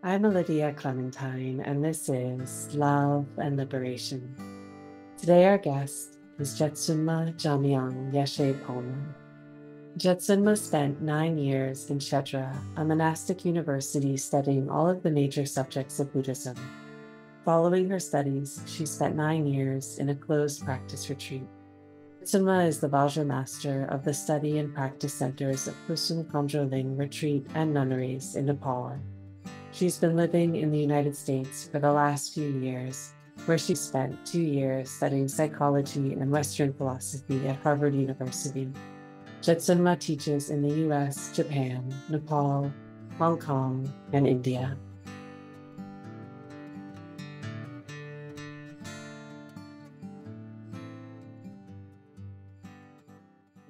I'm Lydia Clementine, and this is Love and Liberation. Today, our guest is Jetsunma Jamyang Yeshe Palmo. Jetsunma spent 9 years in Kshetra, a monastic university studying all of the major subjects of Buddhism. Following her studies, she spent 9 years in a closed practice retreat. Jetsunma is the vajra master of the study and practice centers of Kusum Khandro Ling retreat and nunneries in Nepal. She's been living in the United States for the last few years, where she spent 2 years studying psychology and Western philosophy at Harvard University. Jetsunma teaches in the US, Japan, Nepal, Hong Kong, and India.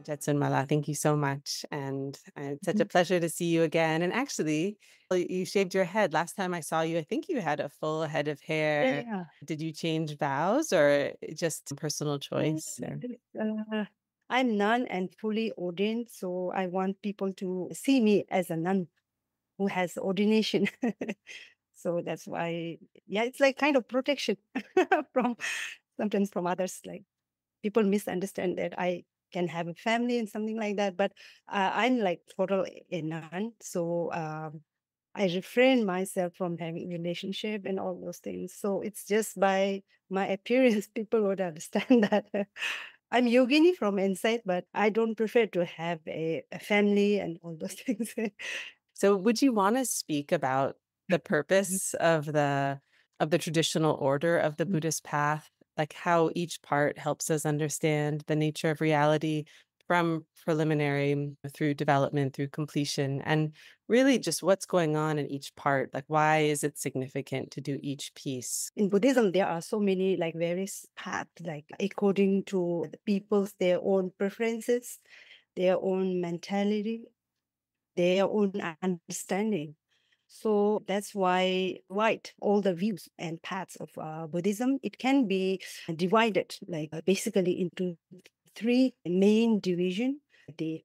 Jetsunmala, thank you so much. And it's such a pleasure to see you again. And actually, you shaved your head. Last time I saw you, I think you had a full head of hair. Yeah. Did you change vows or just personal Mm, choice? Or- uh, I'm nun and fully ordained, so I want people to see me as a nun who has ordination. So that's why, yeah, it's like kind of protection from sometimes from others. Like people misunderstand that I can have a family and something like that, but I'm like total a nun. So I refrain myself from having relationship and all those things. So it's just by my appearance, people would understand that I'm yogini from inside, but I don't prefer to have a family and all those things. So would you want to speak about the Mhm. purpose of the traditional order of the Mm. Buddhist path, like how each part helps us understand the nature of reality from preliminary through development through completion, and really just what's going on in each part, like why is it significant to do each piece? In Buddhism, there are so many like various paths, like according to the people's their own preferences, their own mentality, their own understanding. So that's why, right, all the views and paths of Buddhism, it can be divided like basically into three main division: the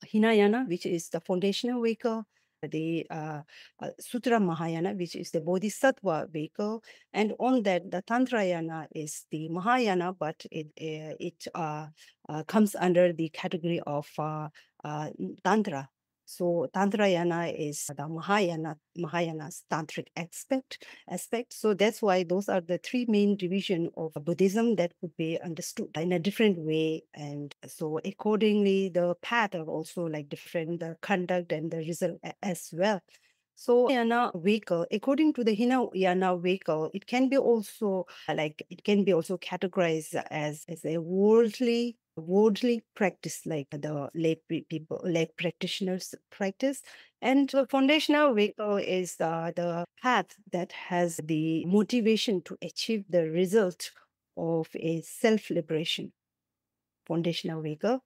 hinayana, which is the foundational vehicle; the sutra mahayana, which is the bodhisattva vehicle; and on that, the tantrayana is the mahayana, but it comes under the category of tantra. So Tantrayana is the Mahayana's tantric aspect. So that's why those are the three main division of Buddhism that could be understood in a different way. And so accordingly, the path are also like different, the conduct and the result as well. So Hinayana vehicle, according to the Hinayana vehicle, it can be also it can be also categorized as a worldly practice, like the lay practitioners practice. And the foundational vehicle is the path that has the motivation to achieve the result of a self-liberation. Foundational vehicle.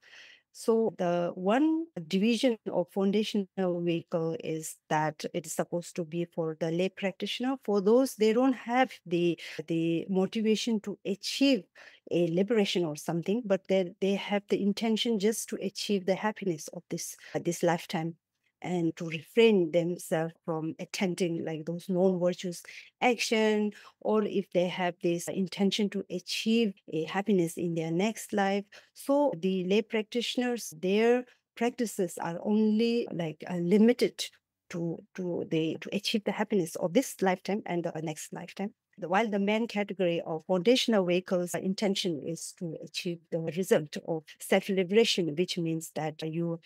So the one division of foundational vehicle is that it is supposed to be for the lay practitioner. For those they don't have the motivation to achieve a liberation or something, but they have the intention just to achieve the happiness of this lifetime, and to refrain themselves from attempting like those non-virtuous action, or if they have this intention to achieve a happiness in their next life. So the lay practitioners, their practices are only like limited to achieve the happiness of this lifetime and the next lifetime. While the main category of foundational vehicles intention is to achieve the result of self-liberation, which means that you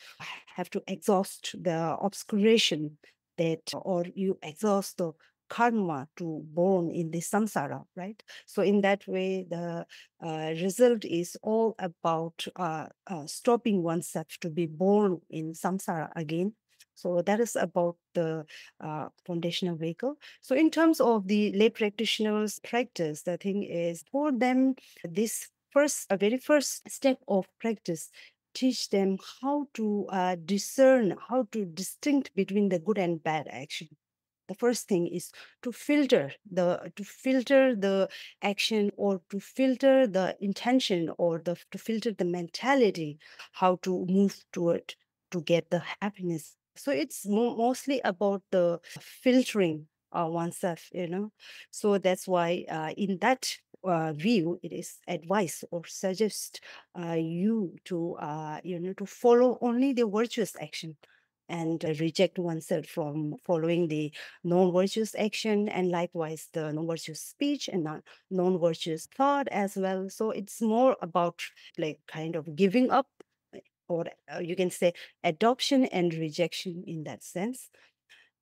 have to exhaust the obscuration that, or you exhaust the karma to born in the samsara, right? So in that way, the result is all about stopping oneself to be born in samsara again. So that is about the foundational vehicle. So in terms of the lay practitioners' practice, the thing is for them, this very first step of practice teach them how to discern, how to distinct between the good and bad action. The first thing is to filter the action, or to filter the intention, or to filter the mentality, how to move toward to get the happiness. So it's mostly about the filtering oneself, So that's why in that view, it is advice or suggest you to, to follow only the virtuous action and reject oneself from following the non-virtuous action, and likewise the non-virtuous speech and non-virtuous thought as well. So it's more about like kind of giving up, or you can say adoption and rejection in that sense.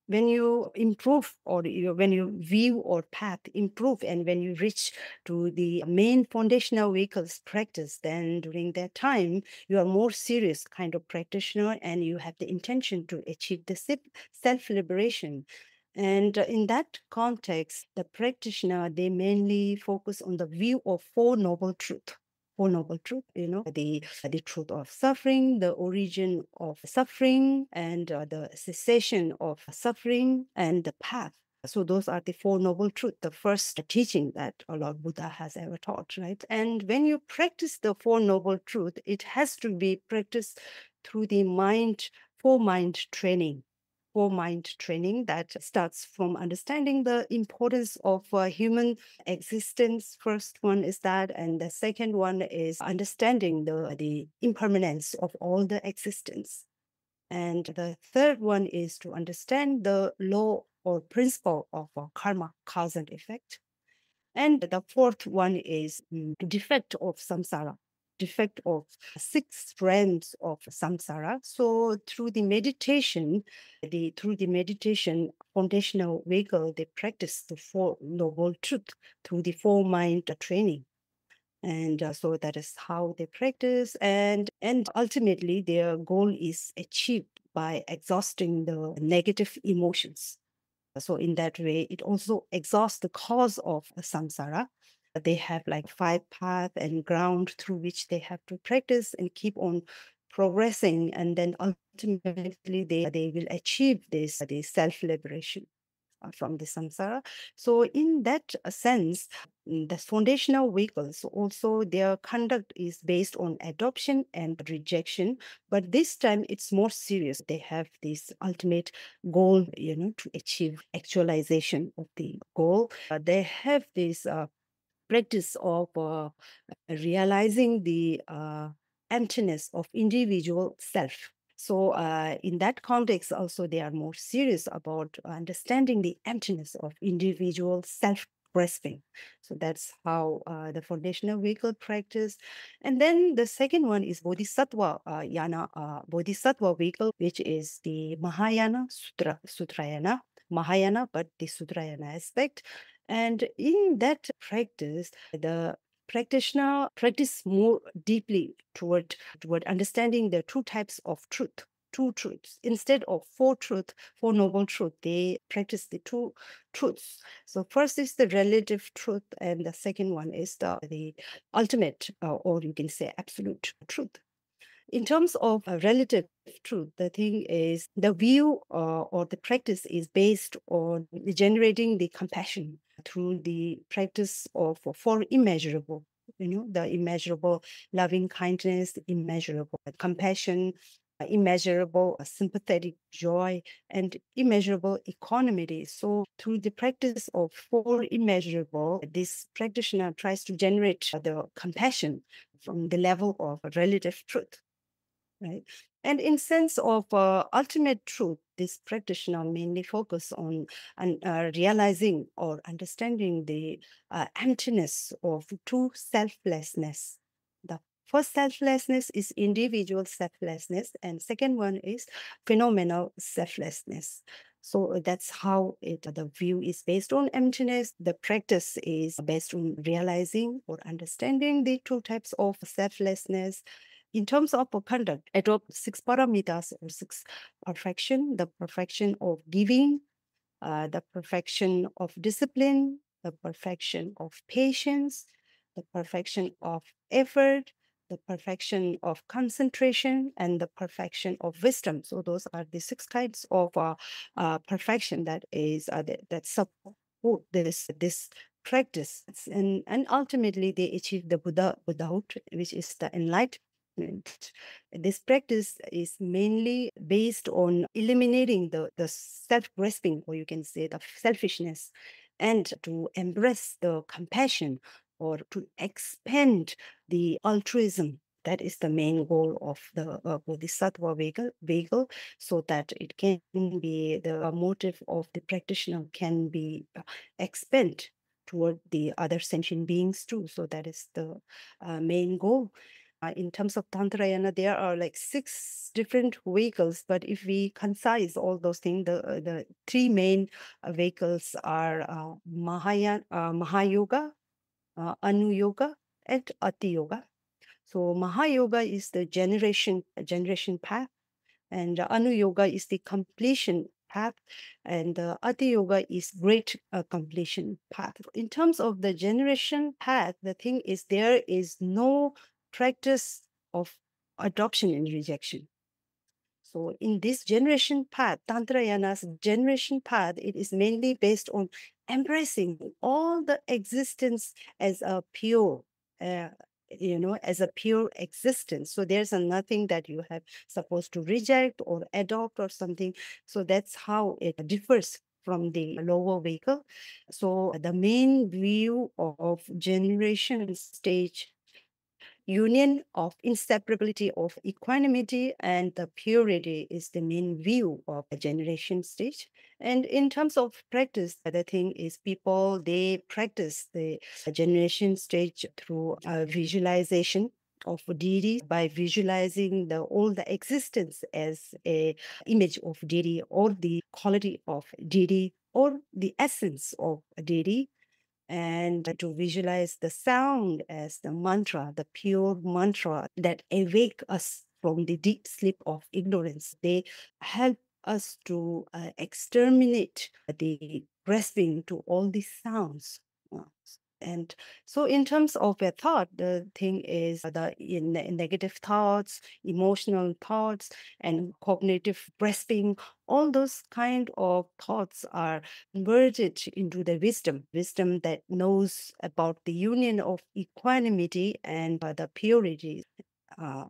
When you improve, or when you view or path improve, and when you reach to the main foundational vehicles practice, then during that time you are more serious kind of practitioner, and you have the intention to achieve the self-liberation. And in that context, the practitioner, they mainly focus on the view of Four Noble Truths. Four Noble Truth, the truth of suffering, the origin of suffering, and the cessation of suffering, and the path. So those are the Four Noble Truths, the first teaching that Lord Buddha has ever taught, right? And when you practice the Four Noble Truths, it has to be practiced through the mind training. For mind training that starts from understanding the importance of human existence. First one is that, and the second one is understanding the impermanence of all the existence. And the third one is to understand the law or principle of karma, cause and effect. And the fourth one is defect of samsara, defect of six strands of samsara. So through the meditation, foundational vehicle, they practice the Four Noble Truth through the four mind training. And so that is how they practice. And ultimately, their goal is achieved by exhausting the negative emotions. So in that way, it also exhausts the cause of samsara. They have like 5 paths and ground through which they have to practice and keep on progressing. And then ultimately, they will achieve this self-liberation from the samsara. So in that sense, the foundational vehicles also, their conduct is based on adoption and rejection, but this time it's more serious. They have this ultimate goal, to achieve actualization of the goal. They have this practice of realizing the emptiness of individual self. So, in that context, also, they are more serious about understanding the emptiness of individual self grasping. So, that's how the foundational vehicle practice. And then the second one is Bodhisattva yana, Bodhisattva vehicle, which is the Mahayana Sutrayana, Mahayana, but the Sutrayana aspect. And in that practice, the practitioner practice more deeply toward understanding the two types of truth, two truths. Instead of four noble truth, they practice the two truths. So first is the relative truth, and the second one is the ultimate, or you can say absolute truth. In terms of relative truth, the thing is the view or the practice is based on generating the compassion through the practice of for immeasurable, the immeasurable loving kindness, immeasurable compassion, immeasurable sympathetic joy, and immeasurable equanimity. So through the practice of four immeasurable, this practitioner tries to generate the compassion from the level of relative truth, right? And in sense of ultimate truth, this practitioner mainly focus on realizing or understanding the emptiness of true selflessness. The first selflessness is individual selflessness, and second one is phenomenal selflessness. So that's how the view is based on emptiness. The practice is based on realizing or understanding the two types of selflessness. In terms of conduct, adopt 6 paramitas or 6 perfection: the perfection of giving, the perfection of discipline, the perfection of patience, the perfection of effort, the perfection of concentration, and the perfection of wisdom. So those are the 6 kinds of perfection that is that support this practice, and ultimately they achieve the Buddhahood, which is the enlightenment. detachment. This practice is mainly based on eliminating the self-grasping, or you can say the selfishness, and to embrace the compassion or to expand the altruism. That is the main goal of the Bodhisattva vehicle, so that it can be the motive of the practitioner can be expand toward the other sentient beings too. So that is the main goal. In terms of Tantrayana, there are like 6 different vehicles, but if we concise all those things, the 3 main vehicles are Mahayoga, Anuyoga, and Ati Yoga. So Mahayoga is the generation path, and Anuyoga is the completion path, and Ati Yoga is great completion path. In terms of the generation path, the thing is there is no practice of adoption and rejection. So in this generation path, Tantrayana's generation path, it is mainly based on embracing all the existence as a pure, uh, as a pure existence. So there's nothing that you have supposed to reject or adopt or something. So that's how it differs from the lower vehicle. So the main view of generation stage, union of inseparability of equanimity and the purity, is the main view of the generation stage. And in terms of practice, the other thing is people, they practice the generation stage through visualization of deity, by visualizing all the existence as a image of deity, or the quality of deity, or the essence of deity, and to visualize the sound as the mantra, the pure mantra that awake us from the deep sleep of ignorance. They help us to exterminate the grasping to all these sounds. And so in terms of a thought, the thing is the negative thoughts, emotional thoughts, and cognitive grasping, all those kind of thoughts are converted into the wisdom that knows about the union of equanimity and the purity.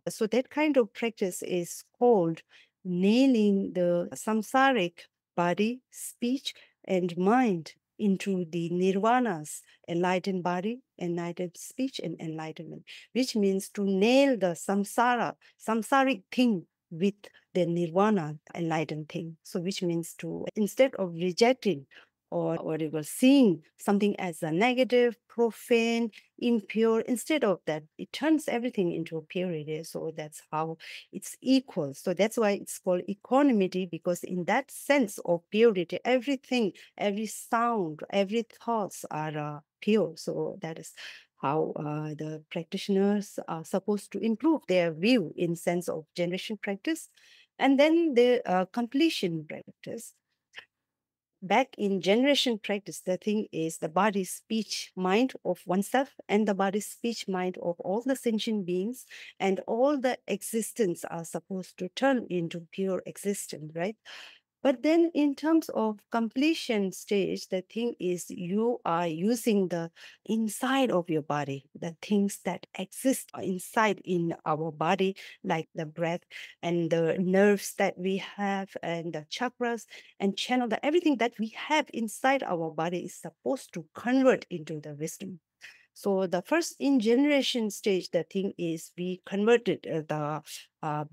So that kind of practice is called nailing the samsaric body, speech, and mind into the nirvanas, enlightened body, enlightened speech, and enlightenment, which means to nail the samsaric thing with the nirvana, enlightened thing. So which means to, instead of rejecting or whatever, seeing something as a negative, profane, impure, instead of that, it turns everything into a purity. So that's how it's equal. So that's why it's called equanimity, because in that sense of purity, everything, every sound, every thoughts are pure. So that is how the practitioners are supposed to improve their view in sense of generation practice. And then the completion practice. Back in generation practice, the thing is the body, speech, mind of oneself, and the body, speech, mind of all the sentient beings, and all the existence are supposed to turn into pure existence, right? But then in terms of completion stage, the thing is you are using the inside of your body, the things that exist inside in our body, like the breath and the nerves that we have and the chakras and channel, that everything that we have inside our body is supposed to convert into the wisdom. So the first in generation stage, the thing is we converted the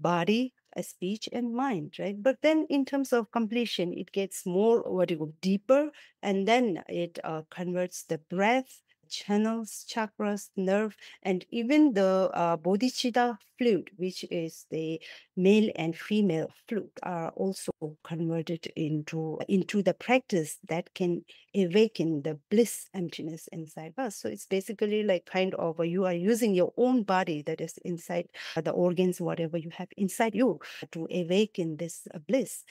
body, speech, and mind, right? But then in terms of completion, it gets more what you go deeper, and then it converts the breath, channels, chakras, nerve, and even the bodhicitta fluid, which is the male and female fluid, are also converted into the practice that can awaken the bliss emptiness inside us. So it's basically like kind of you are using your own body that is inside the organs, whatever you have inside you, to awaken this bliss.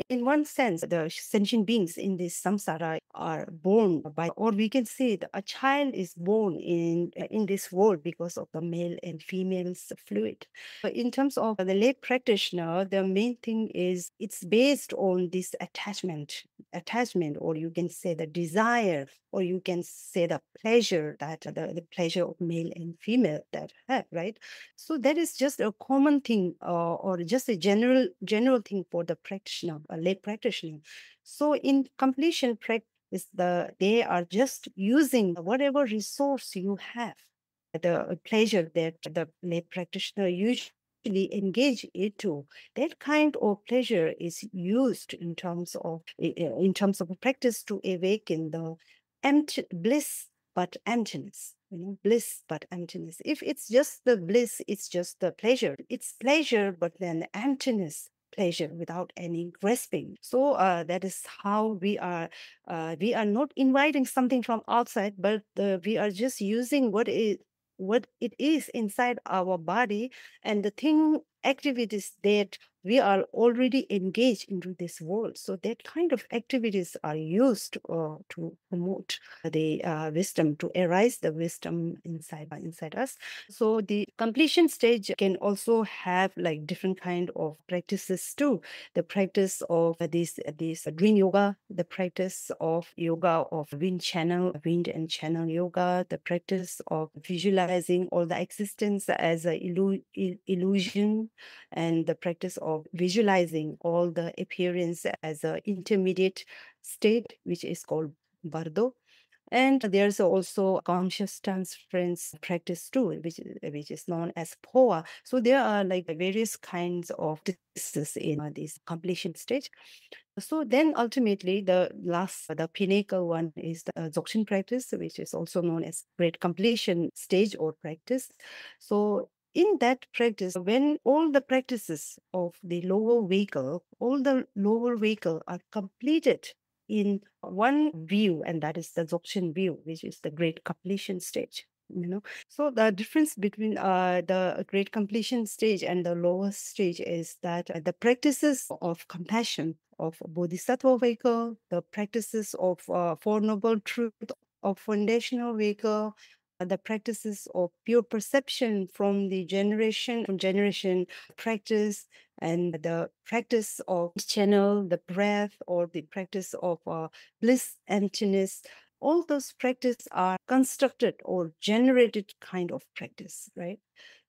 In one sense, the sentient beings in this samsara are born by, or we can say that a child is born in this world because of the male and female's fluid. But in terms of the lay practitioner, the main thing is it's based on this attachment. attachment, or you can say the desire, or you can say the pleasure, that the pleasure of male and female that have, right? So that is just a common thing, or just a general thing for the practitioner, a lay practitioner. So in completion practice, they are just using whatever resource you have, the pleasure that the lay practitioner usually engage into. That kind of pleasure is used in terms of a practice to awaken the empty bliss but emptiness. Bliss but emptiness. If it's just the bliss, it's just the pleasure. It's pleasure, but then emptiness, pleasure without any grasping. So that is how we are. We are not inviting something from outside, but we are just using what it is inside our body, and the thing activities that we are already engaged into this world. So that kind of activities are used to promote the wisdom, to arise the wisdom inside us. So the completion stage can also have like different kind of practices too. The practice of this green yoga, the practice of yoga of wind and channel yoga, the practice of visualizing all the existence as a illusion, and the practice of visualizing all the appearance as an intermediate state, which is called bardo. And there's also conscious transference practice too, which is known as POA. So there are like various kinds of practices in this completion stage. So then ultimately the pinnacle one is the Dzogchen practice, which is also known as great completion stage or practice. So in that practice, when all the practices of the all the lower vehicle are completed in one view, and that is the Dzogchen view, which is the great completion stage. So the difference between the great completion stage and the lower stage is that the practices of compassion of Bodhisattva vehicle, the practices of Four Noble Truth of foundational vehicle, the practices of pure perception from the generation practice, and the practice of channel, the breath, or the practice of bliss, emptiness. All those practices are constructed or generated kind of practice, right?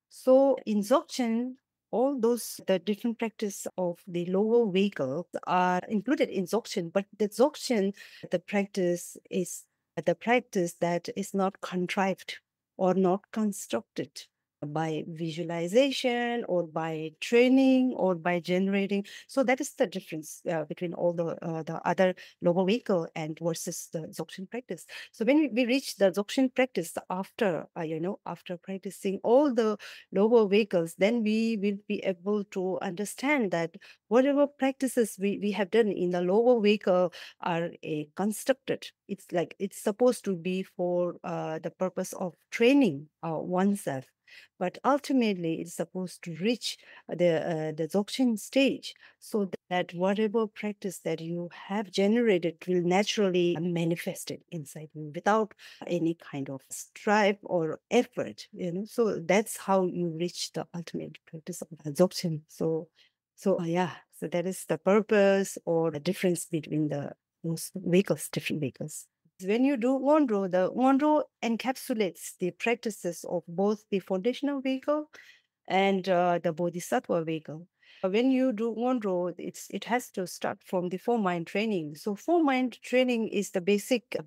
So in Dzogchen, all those the different practice of the lower vehicle are included in Dzogchen, but the Dzogchen, the practice is the practice that is not contrived or not constructed by visualization or by training or by generating. So that is the difference between all the other lower vehicle and versus the Dzogchen practice. So when we reach the Dzogchen practice after after practicing all the lower vehicles, then we will be able to understand that whatever practices we have done in the lower vehicle are constructed. It's like it's supposed to be for the purpose of training oneself, but ultimately it's supposed to reach the Dzogchen stage, so that whatever practice that you have generated will naturally manifest it inside you without any kind of strive or effort. So that's how you reach the ultimate practice of Dzogchen. Yeah, so that is the purpose or the difference between those vehicles, different vehicles. When you do Ngondro, the Ngondro encapsulates the practices of both the foundational vehicle and the Bodhisattva vehicle. When you do Ngondro, it has to start from the four mind training. So four mind training is the basic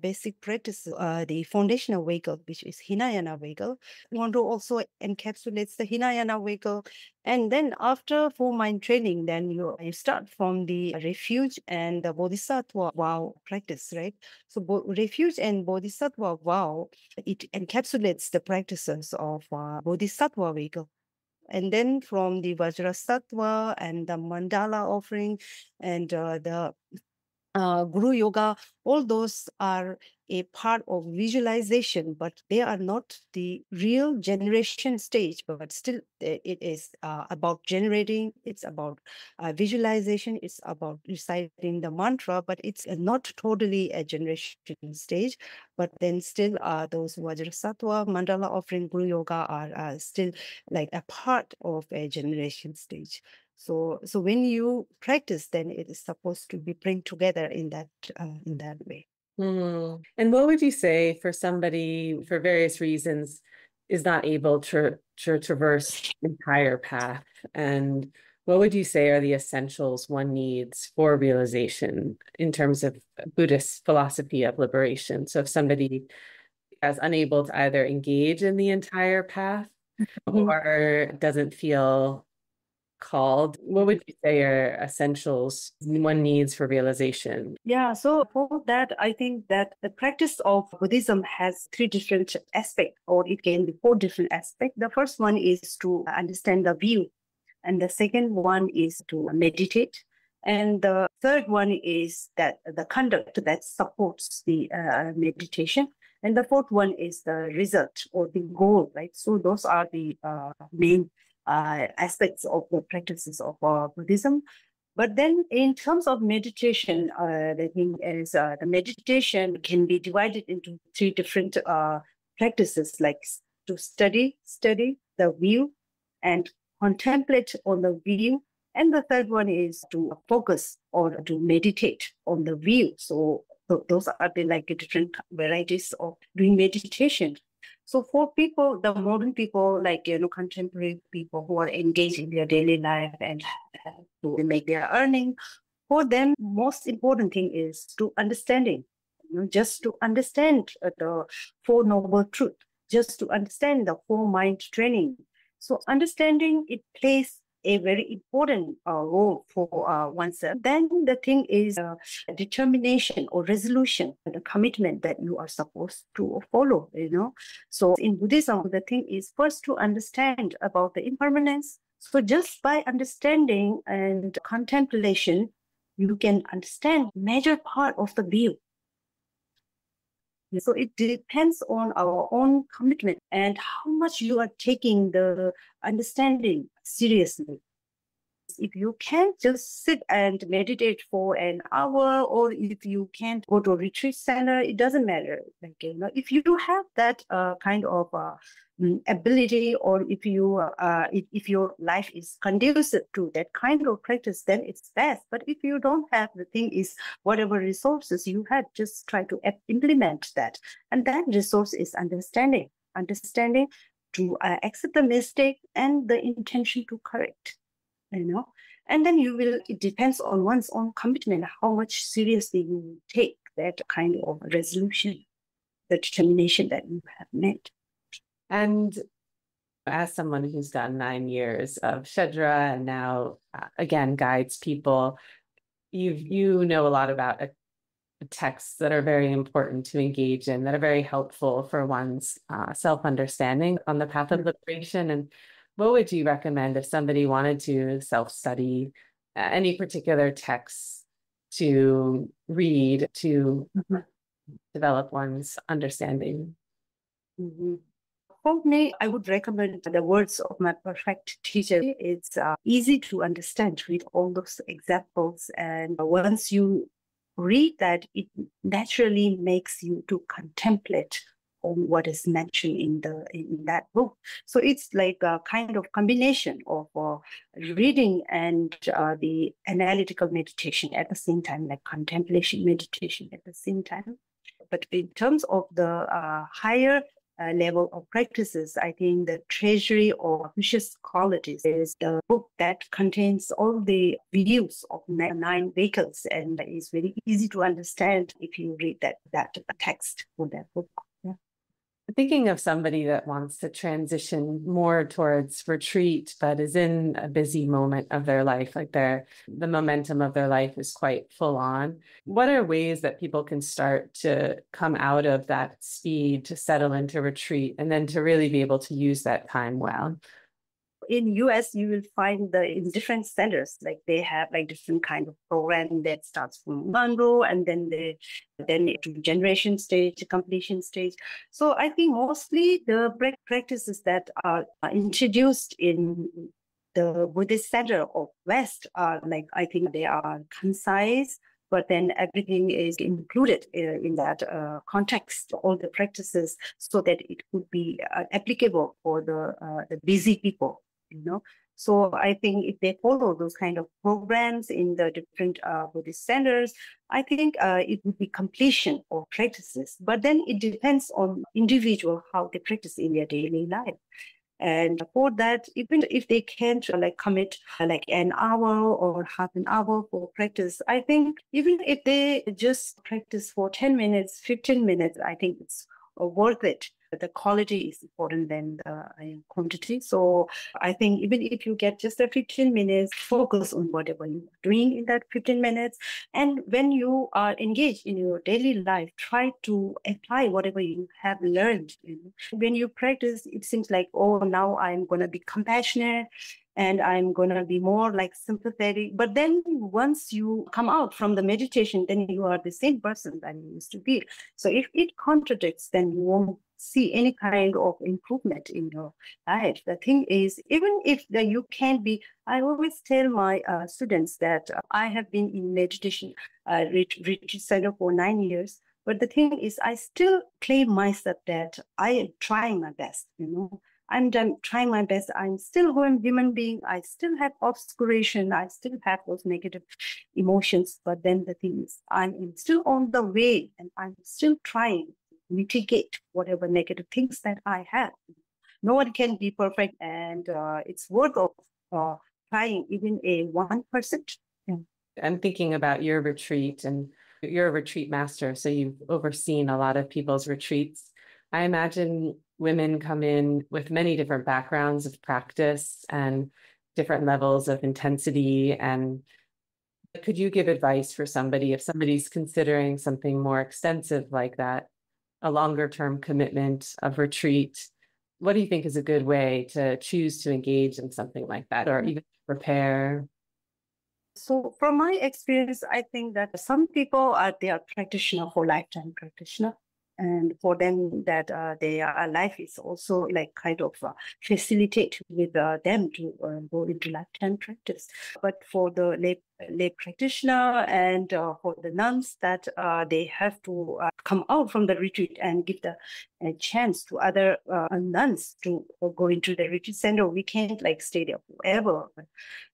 practice, the foundational vehicle, which is hinayana vehicle. Ngondro also encapsulates the hinayana vehicle. And then after four mind training, then you start from the refuge and the Bodhisattva vow practice, right? So refuge and Bodhisattva vow, it encapsulates the practices of Bodhisattva vehicle. And then from the vajra sattva and the mandala offering and the Guru Yoga, all those are a part of visualization, but they are not the real generation stage. But still, it is about generating, it's about visualization, it's about reciting the mantra, but it's not totally a generation stage. But then still, those Vajrasattva, Mandala offering, Guru Yoga are still like a part of a generation stage. So when you practice, then it is supposed to be bring together in that way. And what would you say for somebody, for various reasons, is not able to traverse the entire path? And what would you say are the essentials one needs for realization in terms of Buddhist philosophy of liberation? So if somebody is unable to either engage in the entire path or doesn't feel called, what would you say are essentials one needs for realization? Yeah, so for that, I think that the practice of Buddhism has three different aspects, or it can be four different aspects. The first one is to understand the view, and the second one is to meditate, and the third one is that the conduct that supports the meditation, and the fourth one is the result or the goal, right? So those are the main aspects of the practices of Buddhism. But then in terms of meditation, the thing is the meditation can be divided into three different practices, like to study the view and contemplate on the view. And the third one is to focus or to meditate on the view. So those are the like different varieties of doing meditation. So for people, the modern people, like, contemporary people who are engaged in their daily life and to make their earning, for them, most important thing is to understanding, just to understand the Four Noble Truth, just to understand the Four Mind Training. So understanding, it plays a very important role for oneself. Then the thing is determination or resolution, the commitment that you are supposed to follow, So in Buddhism, the thing is first to understand about the impermanence. So just by understanding and contemplation, you can understand major part of the view. So it depends on our own commitment and how much you are taking the understanding seriously. If you can't just sit and meditate for an hour, or if you can't go to a retreat center, it doesn't matter. Like, if you have that kind of ability, or if your life is conducive to that kind of practice, then it's best. But if you don't have, the thing is, whatever resources you had, just try to implement that. And that resource is understanding to accept the mistake and the intention to correct. And then it depends on one's own commitment, how much seriously you take that kind of resolution, the determination that you have made. And as someone who's done 9 years of Shedra and now again guides people, you know a lot about texts that are very important to engage in, that are very helpful for one's self-understanding on the path of liberation. And what would you recommend if somebody wanted to self-study any particular texts to read to develop one's understanding? For me, I would recommend the words of my perfect teacher. It's easy to understand, read all those examples. And once you read that, it naturally makes you to contemplate on what is mentioned in that book. So it's like a kind of combination of reading and the analytical meditation at the same time, like contemplation meditation at the same time. But in terms of the higher level of practices, I think the Treasury of Vicious Qualities is the book that contains all the views of 9 vehicles, and it's very easy to understand if you read that text for that book. Thinking of somebody that wants to transition more towards retreat, but is in a busy moment of their life, like the momentum of their life is quite full on. What are ways that people can start to come out of that speed to settle into retreat and then to really be able to use that time well? In US, you will find in different centers, like they have like different kind of program that starts from Ngondro, and then to generation stage, completion stage. So I think mostly the practices that are introduced in the Buddhist center of West are like, I think they are concise, but then everything is included in that context, all the practices, so that it could be applicable for the busy people. you know. So I think if they follow those kind of programs in the different Buddhist centers, I think it would be completion of practices. But then it depends on individual how they practice in their daily life. And for that, even if they can't like commit like an hour or half an hour for practice, I think even if they just practice for 10 minutes, 15 minutes, I think it's worth it. The quality is important than the quantity. So I think even if you get just a 15 minutes, focus on whatever you're doing in that 15 minutes. And when you are engaged in your daily life, try to apply whatever you have learned. When you practice, it seems like, oh, now I'm going to be compassionate and I'm going to be more like sympathetic. But then once you come out from the meditation, then you are the same person that you used to be. So if it contradicts, then you won't see any kind of improvement in your life. The thing is, even if you can be, I always tell my students that I have been in meditation retreat center for 9 years. But the thing is, I still claim myself that I am trying my best, I'm trying my best. I'm still a human being. I still have obscuration. I still have those negative emotions. But then the thing is, I'm still on the way and I'm still trying to mitigate whatever negative things that I have. No one can be perfect, and it's worth of trying even a 1%. Yeah. I'm thinking about your retreat, and you're a retreat master, so you've overseen a lot of people's retreats. I imagine women come in with many different backgrounds of practice and different levels of intensity. And could you give advice for somebody if somebody's considering something more extensive like that, a longer term commitment of retreat? What do you think is a good way to choose to engage in something like that, or even prepare? So from my experience, I think that some people they are practitioner for lifetime practitioner. And for them that their life is also like kind of facilitate with them to go into lifetime practice. But for the lay practitioner and for the nuns that they have to come out from the retreat and give the chance to other nuns to go into the retreat center. We can't like stay there forever.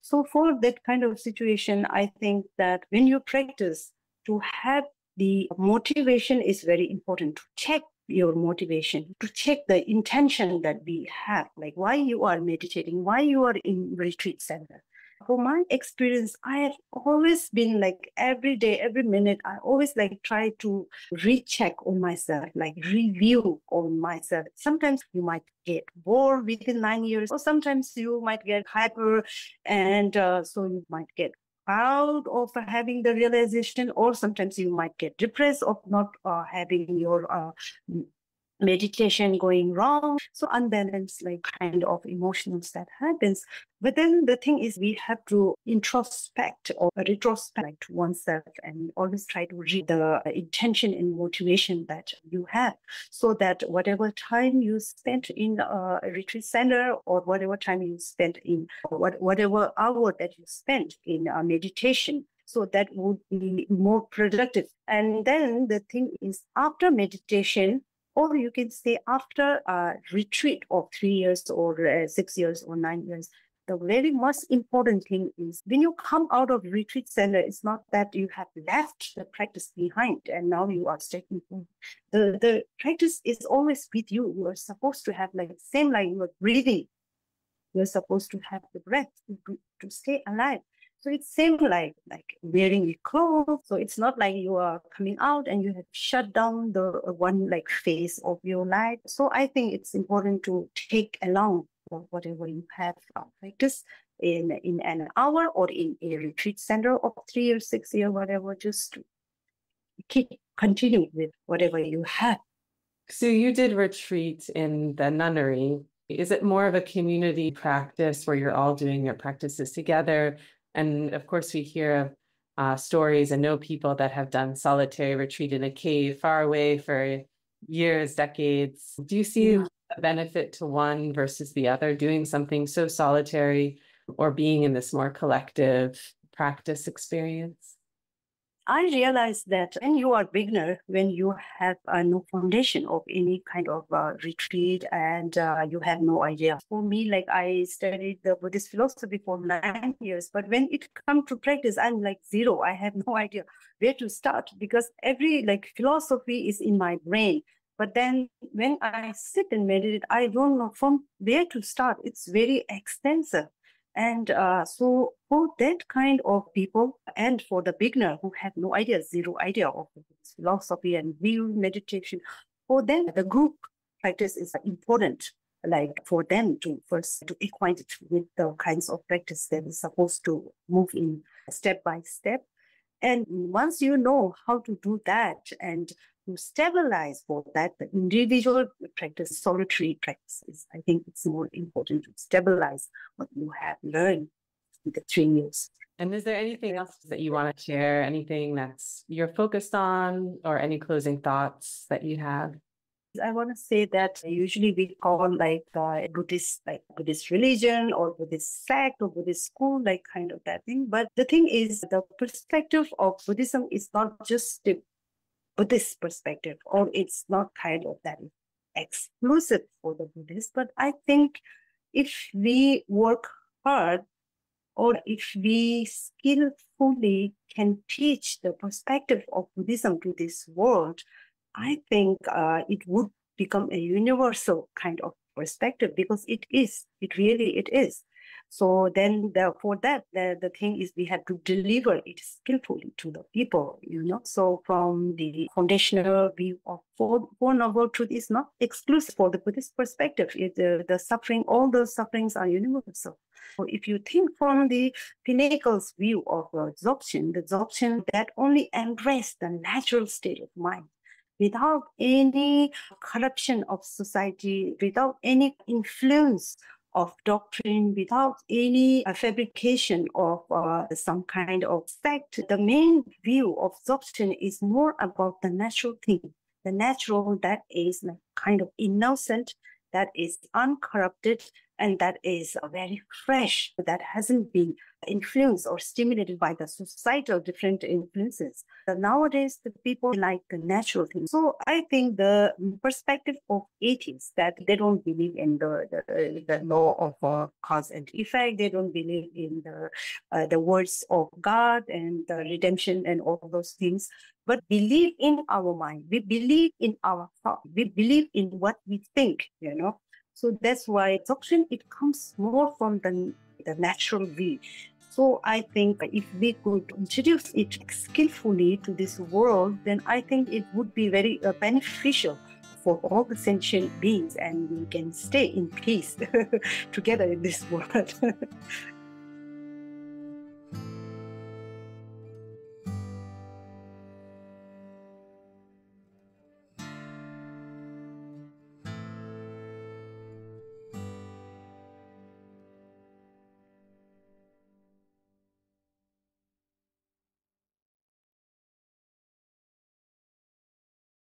So for that kind of situation, I think that when you practice, to have the motivation is very important. To check your motivation, to check the intention that we have, like why you are meditating, why you are in retreat center. For my experience, I have always been like every day, every minute, I always like try to recheck on myself, like review on myself. Sometimes you might get bored within 9 years, or sometimes you might get hyper, and so you might get proud of having the realization, or sometimes you might get depressed of not having your meditation going wrong. So unbalanced like kind of emotions that happens. But then the thing is, we have to introspect or retrospect to oneself and always try to read the intention and motivation that you have, so that whatever time you spent in a retreat center, or whatever time you spent in whatever hour that you spent in meditation, so that would be more productive. And then the thing is, after meditation, or you can say after a retreat of 3 years or 6 years or 9 years, the very most important thing is when you come out of retreat center, it's not that you have left the practice behind and now you are taking the practice is always with you. You are supposed to have like same like you are breathing. You're supposed to have the breath to stay alive. So it's same like wearing your clothes. So it's not like you are coming out and you have shut down the one like phase of your life. So I think it's important to take along whatever you have practice in an hour or in a retreat center of 3 years, 6 years, whatever, just to continue with whatever you have. So you did retreat in the nunnery. Is it more of a community practice where you're all doing your practices together? And of course, we hear of stories and know people that have done solitary retreat in a cave far away for years, decades. Do you see a benefit to one versus the other, doing something so solitary or being in this more collective practice experience? I realized that when you are beginner, when you have no foundation of any kind of retreat and you have no idea. For me, like I studied the Buddhist philosophy for 9 years, but when it comes to practice, I'm like zero. I have no idea where to start because every like philosophy is in my brain. But then when I sit and meditate, I don't know from where to start. It's very extensive. And so for that kind of people and for the beginner who have no idea, zero idea of this philosophy and view meditation, for them, the group practice is important. Like for them to first to acquaint with the kinds of practice that is supposed to move in step by step. And once you know how to do that and to stabilize for that, the individual practice, solitary practices, I think it's more important to stabilize what you have learned in the 3 years. And is there anything else that you want to share? Anything that's you're focused on, or any closing thoughts that you have? I want to say that usually we call like Buddhist religion or Buddhist sect or Buddhist school, like kind of that thing. But the thing is, the perspective of Buddhism is not just the Buddhist perspective, or it's not kind of that exclusive for the Buddhists. But I think if we work hard, or if we skillfully can teach the perspective of Buddhism to this world, I think it would become a universal kind of perspective because it really is. So then for that, the thing is we have to deliver it skillfully to the people, So from the foundational view of Four Noble Truth is not exclusive for the Buddhist perspective. The suffering, all those sufferings are universal. So if you think from the pinnacle's view of Dzogchen, the Dzogchen that only embrace the natural state of mind, without any corruption of society, without any influence of doctrine, without any fabrication of some kind of sect. The main view of Dzogchen is more about the natural thing, the natural that is like kind of innocent, that is uncorrupted, and that is very fresh, that hasn't been influenced or stimulated by the societal different influences. Nowadays, the people like the natural things. So I think the perspective of atheists that they don't believe in the law of cause and effect, they don't believe in the words of God and the redemption and all those things, but believe in our mind. We believe in our thought. We believe in what we think, So that's why Dzogchen, it comes more from the natural view. So I think if we could introduce it skillfully to this world, then I think it would be very beneficial for all the sentient beings, and we can stay in peace together in this world.